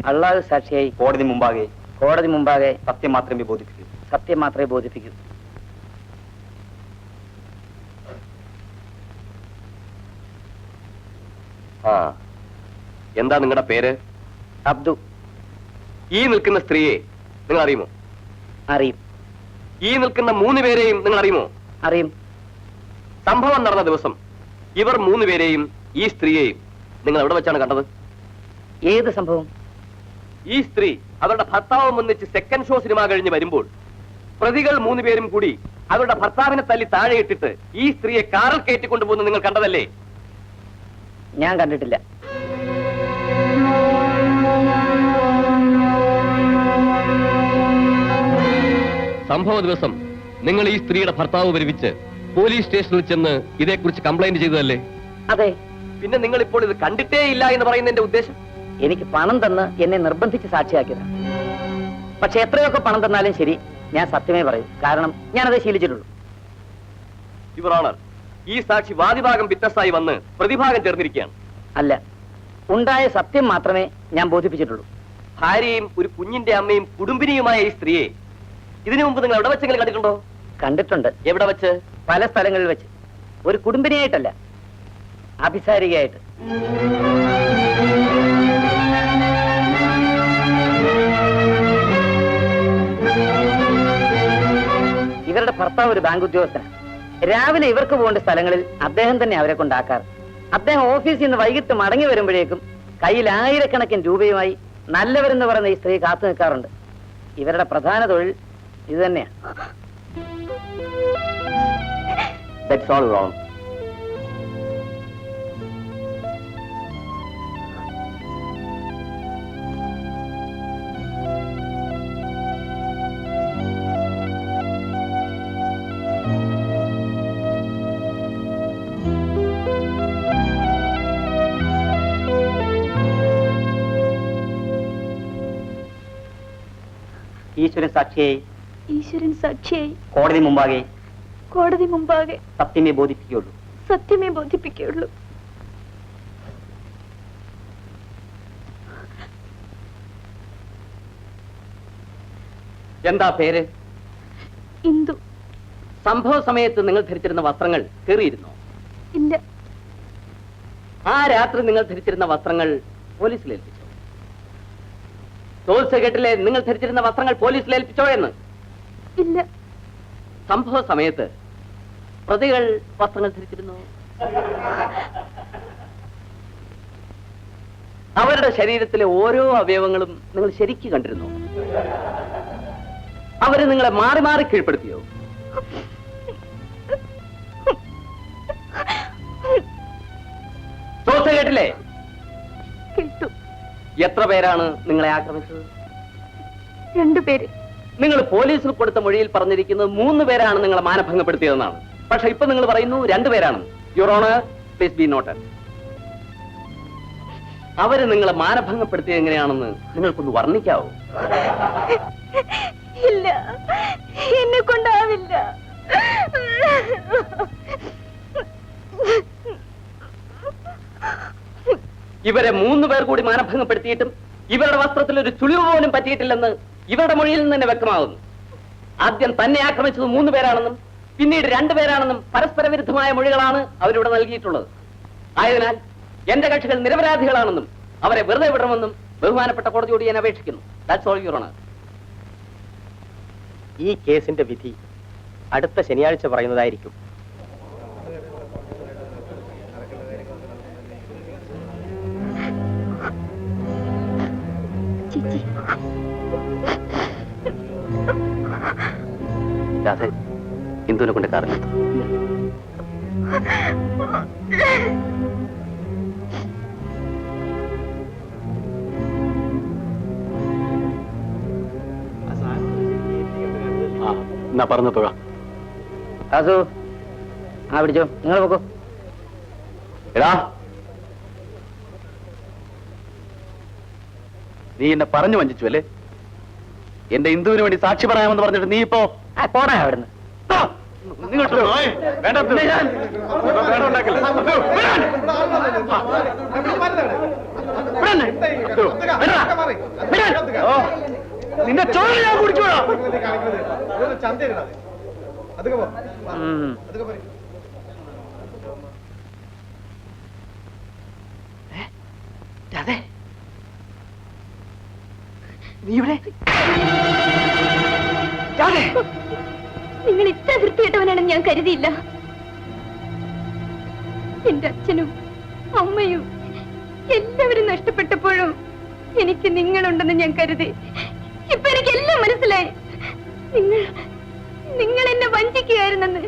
അല്ലാഹു സാക്ഷിയായി കോടതി മുമ്പാകെ സത്യം മാത്രമേ ബോധിപ്പിക്കൂ. എന്താ നിങ്ങളുടെ പേര്? അബ്ദു. ഈ നിൽക്കുന്ന സ്ത്രീയെ നിങ്ങൾ അറിയുമോ? അറിയും. ഈ നിൽക്കുന്ന 3 പേരെയും നിങ്ങൾ അറിയുമോ? അറിയും. സംഭവം നടന്ന ദിവസം ഇവർ 3 പേരെയും ഈ സ്ത്രീയെയും നിങ്ങൾ എവിടെ വെച്ചാണ് കണ്ടത്? ഏത് സംഭവം? ഈ സ്ത്രീ അവരുടെ ഭർത്താവും ഒന്നിച്ച് സെക്കൻഡ് ഷോ സിനിമ കഴിഞ്ഞ് വരുമ്പോൾ പ്രതികൾ 3 പേരും കൂടി അവരുടെ ഭർത്താവിനെ തല്ലി താഴെയിട്ടിട്ട് ഈ സ്ത്രീയെ കാറിൽ കയറ്റിക്കൊണ്ടുപോകുന്നത് നിങ്ങൾ കണ്ടതല്ലേ? ഞാൻ കണ്ടിട്ടില്ല. സംഭവ ദിവസം നിങ്ങൾ ഈ സ്ത്രീയുടെ ഭർത്താവ് വരുവിച്ച് പോലീസ് സ്റ്റേഷനിൽ ചെന്ന് ഇതേക്കുറിച്ച് കംപ്ലൈന്റ് ചെയ്തതല്ലേ? അതെ. പിന്നെ നിങ്ങൾ ഇപ്പോൾ ഇത് കണ്ടിട്ടേ ഇല്ല എന്ന് പറയുന്നതിന്റെ ഉദ്ദേശം? എനിക്ക് പണം തന്ന് എന്നെ നിർബന്ധിച്ച് സാക്ഷിയാക്കിയതാണ്. പക്ഷെ എത്രയൊക്കെ പണം തന്നാലും ശരി, ഞാൻ സത്യമേ പറയൂ. കാരണം ഞാനത് ശീലിച്ചിട്ടുള്ളൂ. യുവർ ഓണർ, ഈ സാക്ഷി വാദിഭാഗം വിറ്റ്നസ്സായി വന്ന് പ്രതിഭാഗം ചേർന്നിരിക്കുകയാണ്. അല്ല, ഉണ്ടായ സത്യം മാത്രമേ ഞാൻ ബോധിപ്പിച്ചിട്ടുള്ളൂ. ഭാര്യയും ഒരു കുഞ്ഞിന്റെ അമ്മയും കുടുംബിനിയുമായ ഈ സ്ത്രീയെ ഇതിനു മുമ്പ് നിങ്ങൾ എവിടെ വെച്ചെങ്കിലും കണ്ടിട്ടുണ്ടോ? കണ്ടിട്ടുണ്ട്. എവിടെ വെച്ച്? പല സ്ഥലങ്ങളിൽ വെച്ച്. ഒരു കുടുംബിനിയായിട്ടല്ല, അഭിസാരികയായിട്ട്. ഇവരുടെ ഭർത്താവ് ഒരു ബാങ്ക് ഉദ്യോഗസ്ഥനാണ്. രാവിലെ ഇവർക്ക് പോകേണ്ട സ്ഥലങ്ങളിൽ അദ്ദേഹം തന്നെ അവരെ കൊണ്ടാക്കാറ്. അദ്ദേഹം ഓഫീസിൽ നിന്ന് വൈകിട്ട് മടങ്ങി വരുമ്പോഴേക്കും കയ്യിൽ 1000കണക്കിന് രൂപയുമായി നല്ലവരെന്ന് പറയുന്ന ഈ സ്ത്രീ കാത്തു നിൽക്കാറുണ്ട്. ഇവരുടെ പ്രധാന തൊഴിൽ ഇത് തന്നെയാണ്. That's all wrong. ഈശ്വരൻ സാക്ഷിയായി കോടതി മുമ്പാകെ സത്യമേ ബോധിപ്പിക്കുകയുള്ളൂ. എന്താ പേര്? ഇന്ദു. സംഭവ സമയത്ത് നിങ്ങൾ ധരിച്ചിരുന്ന വസ്ത്രങ്ങൾ കീറിയിരുന്നോ? ഇല്ല. ആ രാത്രി നിങ്ങൾ ധരിച്ചിരുന്ന വസ്ത്രങ്ങൾ പോലീസിൽ ഏൽപ്പിച്ചോ? ടോൾ സെക്രട്ടറിയിലെ നിങ്ങൾ ധരിച്ചിരുന്ന വസ്ത്രങ്ങൾ പോലീസിൽ ഏൽപ്പിച്ചോ എന്ന്? ഇല്ല. സംഭവ സമയത്ത് പ്രതികൾ വസ്ത്രങ്ങൾ ധരിച്ചിരുന്നു? അവരുടെ ശരീരത്തിലെ ഓരോ അവയവങ്ങളും നിങ്ങൾ ശരിക്ക് കണ്ടിരുന്നു? അവര് നിങ്ങളെ മാറി മാറി കീഴ്പ്പെടുത്തിയോ? ചോദിച്ച കേട്ടില്ലേ? കേട്ടു. എത്ര പേരാണ് നിങ്ങളെ ആക്രമിച്ചത്? 2 പേര്. നിങ്ങൾ പോലീസിൽ കൊടുത്ത മൊഴിയിൽ പറഞ്ഞിരിക്കുന്നത് 3 പേരാണ് നിങ്ങളെ മാനഭംഗപ്പെടുത്തിയതെന്നാണ്. പക്ഷെ ഇപ്പൊ നിങ്ങൾ പറയുന്നു 2 പേരാണ്. Your honour, please be noted. അവര് നിങ്ങളെ മാനഭംഗപ്പെടുത്തിയത് എങ്ങനെയാണെന്ന് നിങ്ങൾക്കൊന്ന് വർണ്ണിക്കാവോ? ഇല്ല, എന്നെ കൊണ്ടാവില്ല. ഇവരെ 3 പേർ കൂടി മാനഭംഗപ്പെടുത്തിയിട്ടും ഇവരുടെ വസ്ത്രത്തിൽ ഒരു ചുളിവ് പോലും പറ്റിയിട്ടില്ലെന്ന് ഇവരുടെ മൊഴിയിൽ നിന്ന് തന്നെ വ്യക്തമാകുന്നു. ആദ്യം തന്നെ ആക്രമിച്ചത് 3 പേരാണെന്നും പിന്നീട് 2 പേരാണെന്നും പരസ്പര വിരുദ്ധമായ മൊഴികളാണ് അവരിവിടെ നൽകിയിട്ടുള്ളത്. ആയതിനാൽ എന്റെ കക്ഷികൾ നിരപരാധികളാണെന്നും അവരെ വെറുതെ വിടണമെന്നും ബഹുമാനപ്പെട്ട കോടതിയോട് ഞാൻ അപേക്ഷിക്കുന്നു. That's all your honour. ഈ കേസിന്റെ വിധി അടുത്ത ശനിയാഴ്ച പറയുന്നതായിരിക്കും. ചേച്ചി, രാധേ, ഇന്ദുവിനെ കൊണ്ട് കാറിലെത്തും. എന്നാ പറഞ്ഞ തുക ദാസു, ആ പിടിച്ചോ, നിങ്ങൾ പോക്കോ. എടാ, നീ എന്നെ പറഞ്ഞു വഞ്ചിച്ചു അല്ലേ? എന്റെ ഇന്ദുവിന് വേണ്ടി സാക്ഷി പറയാമെന്ന് പറഞ്ഞിട്ട് നീ ഇപ്പോ പോടാ അവിടുന്ന്. നിന്റെ ചോര ഞാൻ കുടിച്ചോളാം. നീ ഇവിടെ നിങ്ങൾ ഇത്ര വൃത്തികെട്ടവനാണെന്ന് ഞാൻ കരുതിയില്ല. എന്റെ അച്ഛനും അമ്മയും എല്ലാവരും നഷ്ടപ്പെട്ടപ്പോഴും എനിക്ക് നിങ്ങളുണ്ടെന്ന് ഞാൻ കരുതി. ഇപ്പൊ എനിക്ക് എല്ലാം മനസ്സിലായി. നിങ്ങൾ എന്നെ വഞ്ചിക്കുകയായിരുന്നെന്ന്.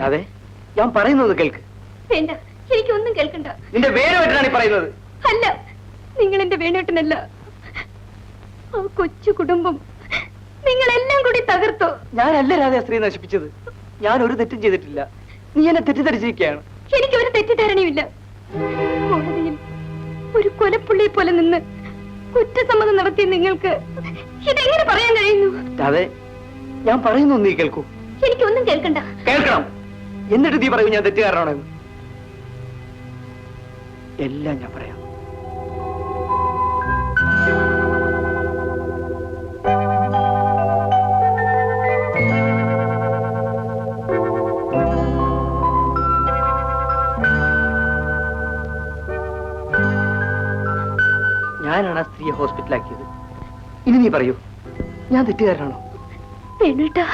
അതെ, ഞാൻ പറയുന്നത് കേൾക്ക്. വേണ്ട, എനിക്കൊന്നും കേൾക്കണ്ട. നിന്റെ വേണുവേട്ടനാണ് ഈ പറയുന്നത്. അല്ല, നിങ്ങൾ എന്റെ വേണുവേട്ടനല്ല. ആ കൊച്ചു കുടുംബം നിങ്ങളെല്ലാം കൂടി തകർത്തു. ഞാനല്ല രാധ സ്ത്രീ നശിപ്പിച്ചത്. ഞാൻ ഒരു തെറ്റും ചെയ്തിട്ടില്ല. നീ എന്നെ തെറ്റിദ്ധരിച്ചിരിക്കുകയാണ്. എനിക്കൊരു തെറ്റിദ്ധാരണയുമില്ല. കോടതിയിൽ ഒരു കൊലപ്പുള്ളിയെ പോലെ നിന്ന് കുറ്റസമ്മതം നടത്തിയ നിങ്ങൾക്ക് ഇതെങ്ങനെ പറയാൻ കഴിയുന്നു? അതെ, ഞാൻ പറയുന്നു, നീ കേൾക്കൂ. എനിക്കൊന്നും കേൾക്കണ്ട. കേൾക്കണം. എന്നിട്ട് നീ പറയൂ ഞാൻ തെറ്റുകാരനാണെന്ന്. എല്ലാം ഞാൻ പറയാം. ഞാനാണ് ആ സ്ത്രീയെ ഹോസ്പിറ്റലാക്കിയത്. ഇനി നീ പറയൂ, ഞാൻ തെറ്റുകാരനാണോ? വേണേട്ടാ,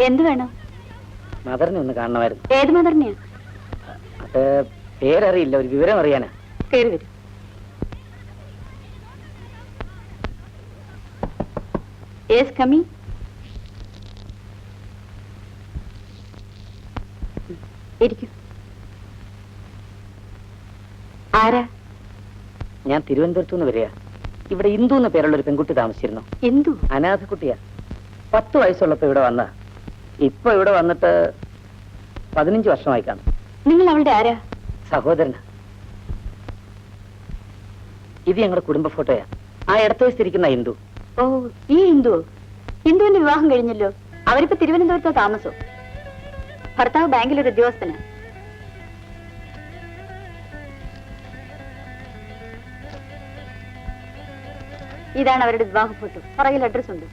എന്ത് വേണം? മദറിനെ ഒന്ന് കാണണമായിരുന്നു. ഏത് മദറിനെയാ? അത് പേരറിയില്ല, ഒരു വിവരം അറിയാനാ. കയറി വരും. യെസ്, കമ്മി. ഇരിക്കൂ. ആരാ? ഞാൻ തിരുവനന്തപുരത്തു നിന്ന് വരിക. ഇവിടെ ഇന്ദു എന്ന പേരുള്ള ഒരു പെൺകുട്ടി താമസിച്ചിരുന്നു. എന്തു? അനാഥ കുട്ടിയാ. 10 വയസ്സുള്ളപ്പോ ഇവിടെ വന്ന. ഇപ്പൊ ഇവിടെ വന്നിട്ട് 15 വർഷമായി കാണും. നിങ്ങൾ അവളുടെ ആരാ? സഹോദരന്. ഇത് ഞങ്ങളുടെ കുടുംബ ഫോട്ടോയാ. ആ ഇടത്ത് വശത്തിരിക്കുന്ന ഇന്ദു. ഓ, ഈ ഹിന്ദു. ഹിന്ദുവിന്റെ വിവാഹം കഴിഞ്ഞല്ലോ. അവരിപ്പോ തിരുവനന്തപുരത്തോ താമസം. ഭർത്താവ് ബാങ്കിലൊരു ഉദ്യോഗസ്ഥന്. ഇതാണ് അവരുടെ വിവാഹ ഫോട്ടോ. പുറകിൽ അഡ്രസ് ഉണ്ട്.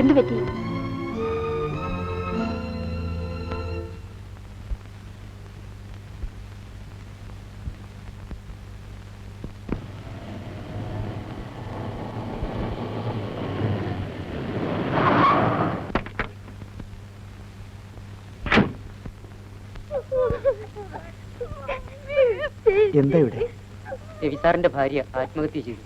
എന്ത് പറ്റി? എന്താ ഇവിടെ? രവി സാറിന്റെ ഭാര്യ ആത്മഹത്യ ചെയ്തു.